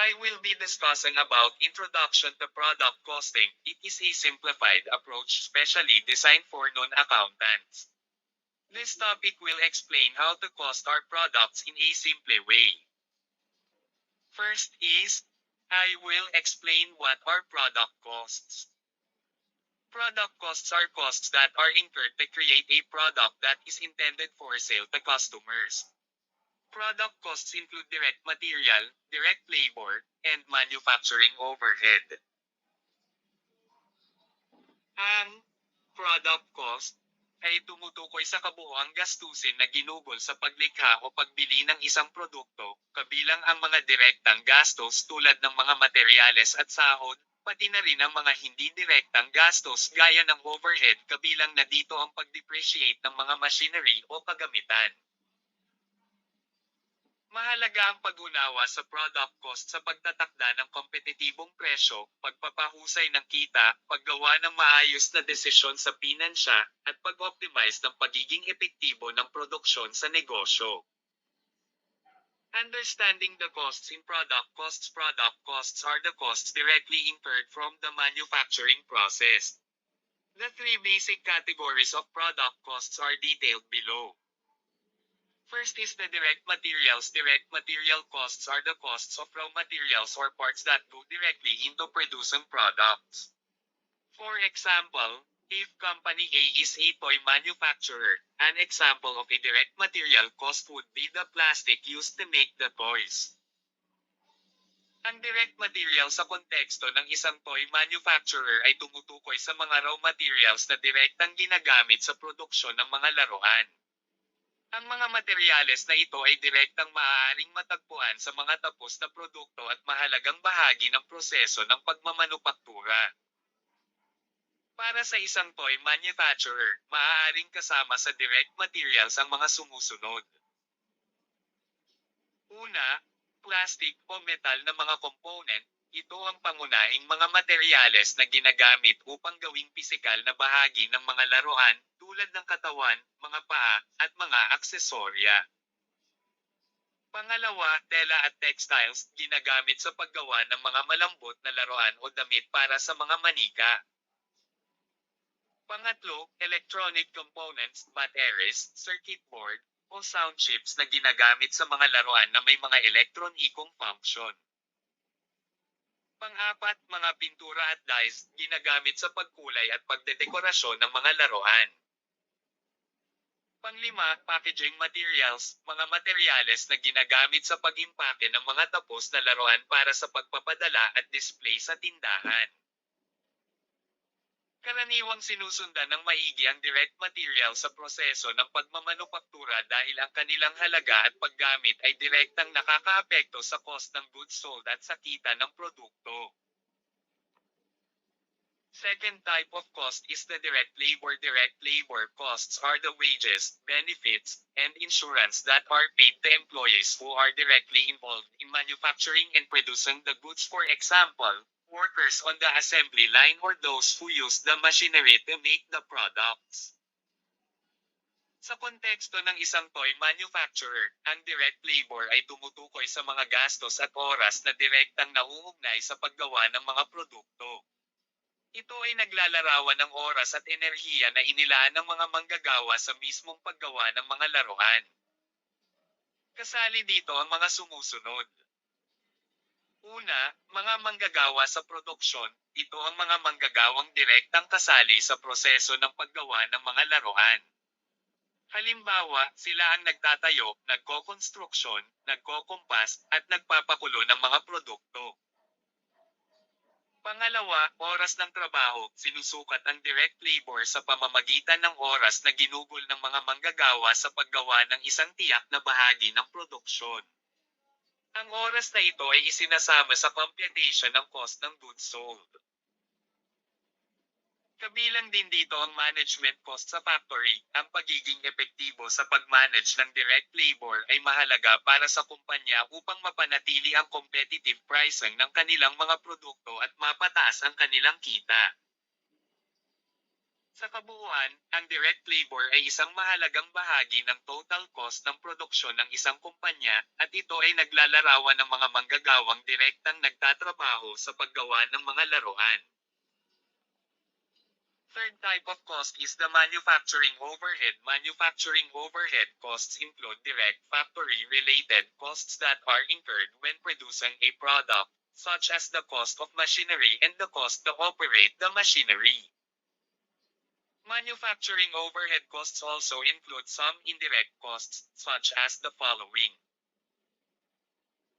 I will be discussing about Introduction to Product Costing. It is a simplified approach specially designed for non-accountants. This topic will explain how to cost our products in a simple way. First is, I will explain what our product costs. Product costs are costs that are incurred to create a product that is intended for sale to customers. Product costs include direct material, direct labor, and manufacturing overhead. Ang product cost ay tumutukoy sa kabuuang gastusin na ginugol sa paglikha o pagbili ng isang produkto, kabilang ang mga direktang gastos tulad ng mga materyales at sahod, pati na rin ang mga hindi direktang gastos gaya ng overhead kabilang na dito ang pag-depreciate ng mga machinery o kagamitan. Mahalaga ang pag-unawa sa product cost sa pagtatakda ng kompetitibong presyo, pagpapahusay ng kita, paggawa ng maayos na desisyon sa pinansya, at pag-optimize ng pagiging epektibo ng produksyon sa negosyo. Understanding the costs in product costs are the costs directly incurred from the manufacturing process. The three basic categories of product costs are detailed below. First is the direct materials. Direct material costs are the costs of raw materials or parts that go directly into producing products. For example, if company A is a toy manufacturer, an example of a direct material cost would be the plastic used to make the toys. Ang direct material sa konteksto ng isang toy manufacturer ay tumutukoy sa mga raw materials na direktang ginagamit sa produksyon ng mga laruan. Ang mga materyales na ito ay direktang maaaring matagpuan sa mga tapos na produkto at mahalagang bahagi ng proseso ng pagmamanupaktura. Para sa isang toy manufacturer, maaaring kasama sa direct materials ang mga sumusunod. Una, plastic o metal na mga component. Ito ang pangunahing mga materyales na ginagamit upang gawing pisikal na bahagi ng mga laruan, tulad ng katawan, mga paa, at mga aksesorya. Pangalawa, tela at textiles, ginagamit sa paggawa ng mga malambot na laruan o damit para sa mga manika. Pangatlo, electronic components, batteries, circuit board, o sound chips na ginagamit sa mga laruan na may mga elektronikong function. Pang-apat, mga pintura at dyes, ginagamit sa pagkulay at pagdedekorasyon ng mga laruan. Panglima, packaging materials, mga materyales na ginagamit sa pag-impake ng mga tapos na laruan para sa pagpapadala at display sa tindahan. Karaniwang sinusundan ng maigi ang direct material sa proseso ng pagmamanupaktura dahil ang kanilang halaga at paggamit ay direktang nakakaapekto sa cost ng goods sold at sa kita ng produkto. Second type of cost is the direct labor. Direct labor costs are the wages, benefits, and insurance that are paid to employees who are directly involved in manufacturing and producing the goods. For example, workers on the assembly line or those who use the machinery to make the products. Sa konteksto ng isang toy manufacturer, ang direct labor ay tumutukoy sa mga gastos at oras na direktang nauugnay sa paggawa ng mga produkto. Ito ay naglalarawan ng oras at enerhiya na inilaan ng mga manggagawa sa mismong paggawa ng mga laruan. Kasali dito ang mga sumusunod. Una, mga manggagawa sa produksyon. Ito ang mga manggagawang direktang kasali sa proseso ng paggawa ng mga laruan. Halimbawa, sila ang nagtatayo, nagko-konstruksyon, nagko-kompas, at nagpapakulo ng mga produkto. Pangalawa, oras ng trabaho. Sinusukat ang direct labor sa pamamagitan ng oras na ginugol ng mga manggagawa sa paggawa ng isang tiyak na bahagi ng produksyon. Ang oras na ito ay isinasama sa computation ng cost ng goods sold. Kabilang din dito ang management cost sa factory. Ang pagiging epektibo sa pag-manage ng direct labor ay mahalaga para sa kumpanya upang mapanatili ang competitive pricing ng kanilang mga produkto at mapataas ang kanilang kita. Sa kabuuan, ang direct labor ay isang mahalagang bahagi ng total cost ng produksyon ng isang kumpanya, at ito ay naglalarawan ng mga manggagawang direktang nagtatrabaho sa paggawa ng mga laruan. Third type of cost is the manufacturing overhead. Manufacturing overhead costs include direct factory-related costs that are incurred when producing a product, such as the cost of machinery and the cost to operate the machinery. Manufacturing overhead costs also include some indirect costs, such as the following.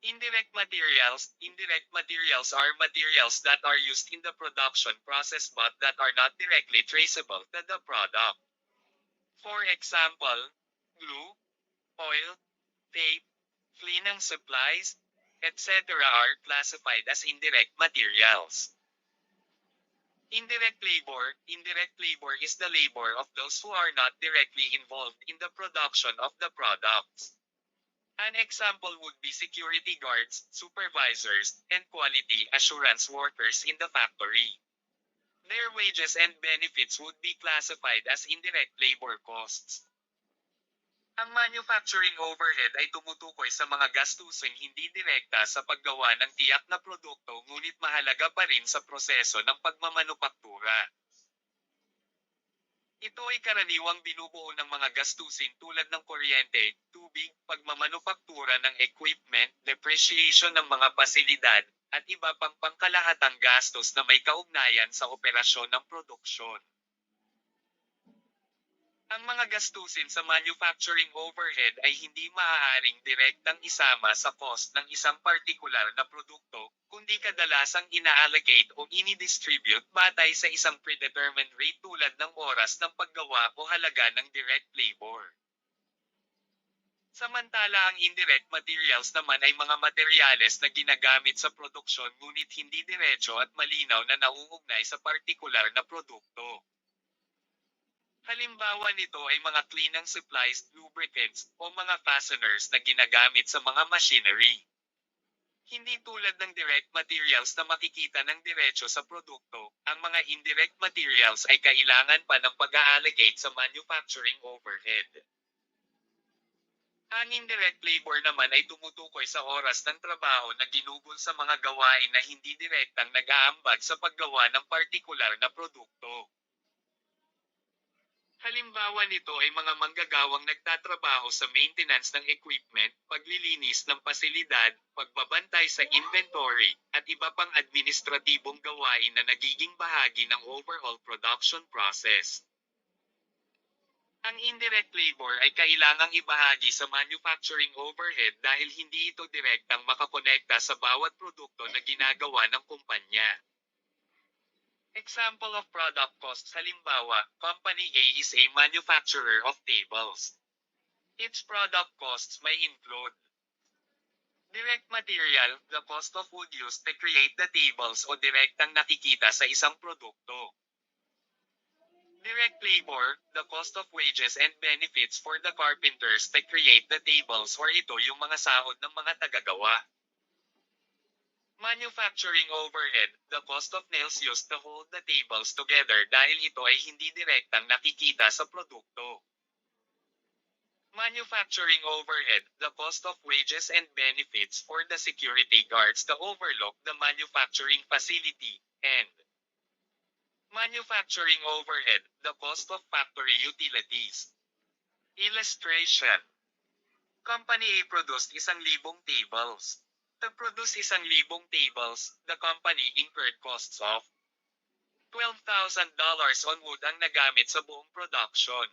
Indirect materials. Indirect materials are materials that are used in the production process but that are not directly traceable to the product. For example, glue, oil, tape, cleaning supplies, etc. are classified as indirect materials. Indirect labor. Indirect labor is the labor of those who are not directly involved in the production of the products. An example would be security guards, supervisors, and quality assurance workers in the factory. Their wages and benefits would be classified as indirect labor costs. Ang manufacturing overhead ay tumutukoy sa mga gastusing hindi direkta sa paggawa ng tiyak na produkto ngunit mahalaga pa rin sa proseso ng pagmamanupaktura. Ito ay karaniwang binubuo ng mga gastusin tulad ng kuryente, tubig, pagmamanupaktura ng equipment, depreciation ng mga pasilidad, at iba pang pangkalahatang gastos na may kaugnayan sa operasyon ng produksyon. Ang mga gastusin sa manufacturing overhead ay hindi maaaring direktang isama sa cost ng isang partikular na produkto, kundi kadalasang ina-allocate o ini-distribute batay sa isang predetermined rate tulad ng oras ng paggawa o halaga ng direct labor. Samantala ang indirect materials naman ay mga materyales na ginagamit sa produksyon ngunit hindi diretso at malinaw na nauugnay sa partikular na produkto. Halimbawa nito ay mga cleaning supplies, lubricants, o mga fasteners na ginagamit sa mga machinery. Hindi tulad ng direct materials na makikita ng diretso sa produkto, ang mga indirect materials ay kailangan pa ng pag-a-allocate sa manufacturing overhead. Ang indirect labor naman ay tumutukoy sa oras ng trabaho na ginugol sa mga gawain na hindi direktang nag-aambag sa paggawa ng partikular na produkto. Halimbawa nito ay mga manggagawang nagtatrabaho sa maintenance ng equipment, paglilinis ng pasilidad, pagbabantay sa inventory, at iba pang administratibong gawain na nagiging bahagi ng overall production process. Ang indirect labor ay kailangang ibahagi sa manufacturing overhead dahil hindi ito direktang makakonekta sa bawat produkto na ginagawa ng kumpanya. Example of product costs. Halimbawa, Company A is a manufacturer of tables. Its product costs may include direct material, the cost of wood used to create the tables o direktang nakikita sa isang produkto. Direct labor, the cost of wages and benefits for the carpenters to create the tables or ito yung mga sahod ng mga tagagawa. Manufacturing overhead, the cost of nails used to hold the tables together dahil ito ay hindi direktang nakikita sa produkto. Manufacturing overhead, the cost of wages and benefits for the security guards to overlook the manufacturing facility, and manufacturing overhead, the cost of factory utilities. Illustration. Company A produced 1,000 tables. To produce 1,000 tables, the company incurred costs of $12,000 on wood ang nagamit sa buong production.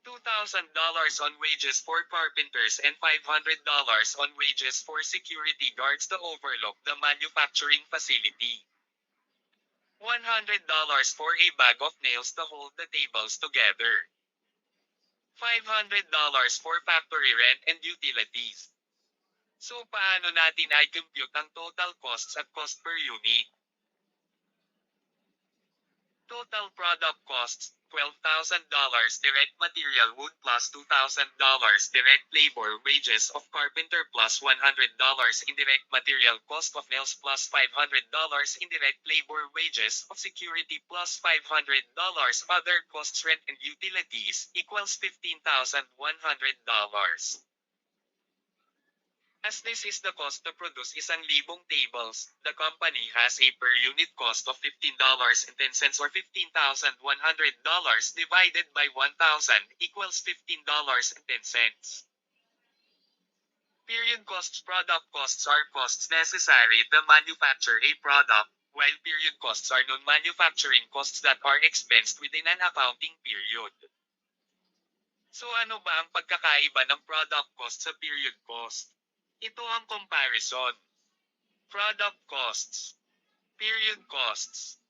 $2,000 on wages for carpenters and $500 on wages for security guards to overlook the manufacturing facility. $100 for a bag of nails to hold the tables together. $500 for factory rent and utilities. So paano natin i-compute ang total costs at cost per unit? Total product costs. $12,000 direct material wood plus $2,000 direct labor wages of carpenter plus $100 indirect material cost of nails plus $500 indirect labor wages of security plus $500 other costs rent and utilities equals $15,100. As this is the cost to produce 1,000 tables, the company has a per unit cost of $15.10 or $15,100 divided by 1,000 equals $15.10. Period costs. Product costs are costs necessary to manufacture a product, while period costs are non-manufacturing costs that are expensed within an accounting period. So ano ba ang pagkakaiba ng product cost sa period cost? Ito ang comparison. Product costs. Period costs.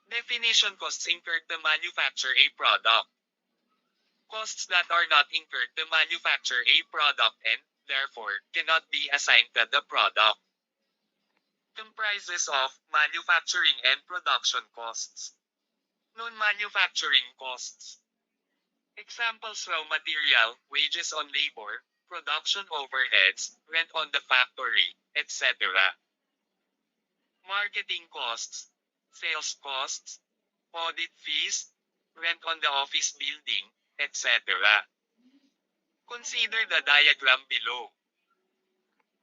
Definition: costs incurred to manufacture a product. Costs that are not incurred to manufacture a product and, therefore, cannot be assigned to the product. Comprises of manufacturing and production costs. Non-manufacturing costs. Examples: raw material, wages on labor, production overheads, rent on the factory, etc. Marketing costs, sales costs, audit fees, rent on the office building, etc. Consider the diagram below.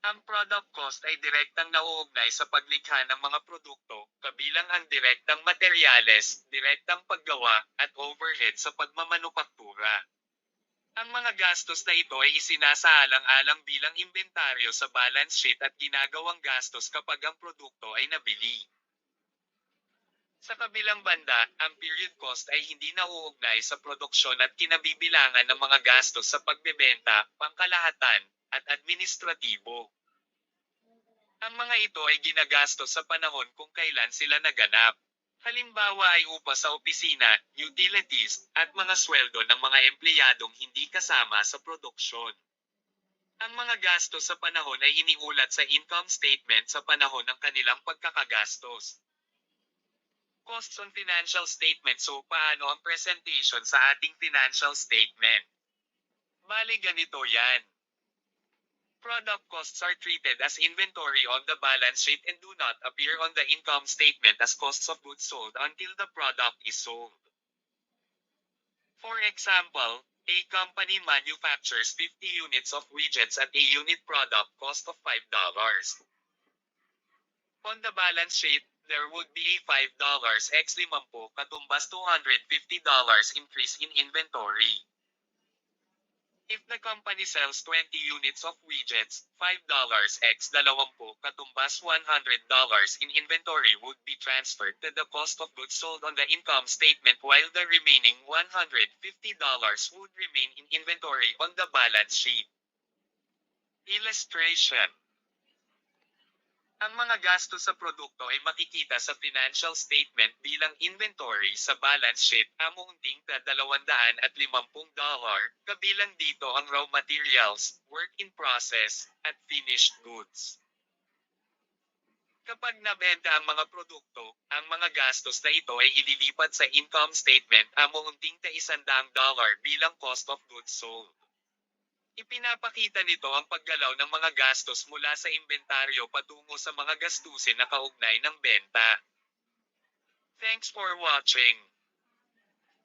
Ang product cost ay direktang nauugnay sa paglikha ng mga produkto, kabilang ang direktang materyales, direktang paggawa, at overhead sa pagmamanupaktura. Ang mga gastos na ito ay isinasaalang-alang bilang inventaryo sa balance sheet at ginagawang gastos kapag ang produkto ay nabili. Sa kabilang banda, ang period cost ay hindi nauugnay sa produksyon at kinabibilangan ng mga gastos sa pagbebenta, pangkalahatan, at administratibo. Ang mga ito ay ginagastos sa panahon kung kailan sila naganap. Halimbawa ay upa sa opisina, utilities, at mga sweldo ng mga empleyadong hindi kasama sa produksyon. Ang mga gastos sa panahon ay iniulat sa income statement sa panahon ng kanilang pagkakagastos. Costs on financial statement. So paano ang presentation sa ating financial statement? Bale ganito yan. Product costs are treated as inventory on the balance sheet and do not appear on the income statement as costs of goods sold until the product is sold. For example, a company manufactures 50 units of widgets at a unit product cost of $5. On the balance sheet, there would be a $5 x 50 katumbas $250 increase in inventory. If the company sells 20 units of widgets, $5 x 20 katumbas $100 in inventory would be transferred to the cost of goods sold on the income statement while the remaining $150 would remain in inventory on the balance sheet. Illustration. Ang mga gastos sa produkto ay makikita sa financial statement bilang inventory sa balance sheet amounting to $250, kabilang dito ang raw materials, work in process, at finished goods. Kapag nabenta ang mga produkto, ang mga gastos na ito ay ililipat sa income statement amounting to $100 bilang cost of goods sold. Ipinapakita nito ang paggalaw ng mga gastos mula sa inventaryo patungo sa mga gastusin na kaugnay ng benta. Thanks for watching.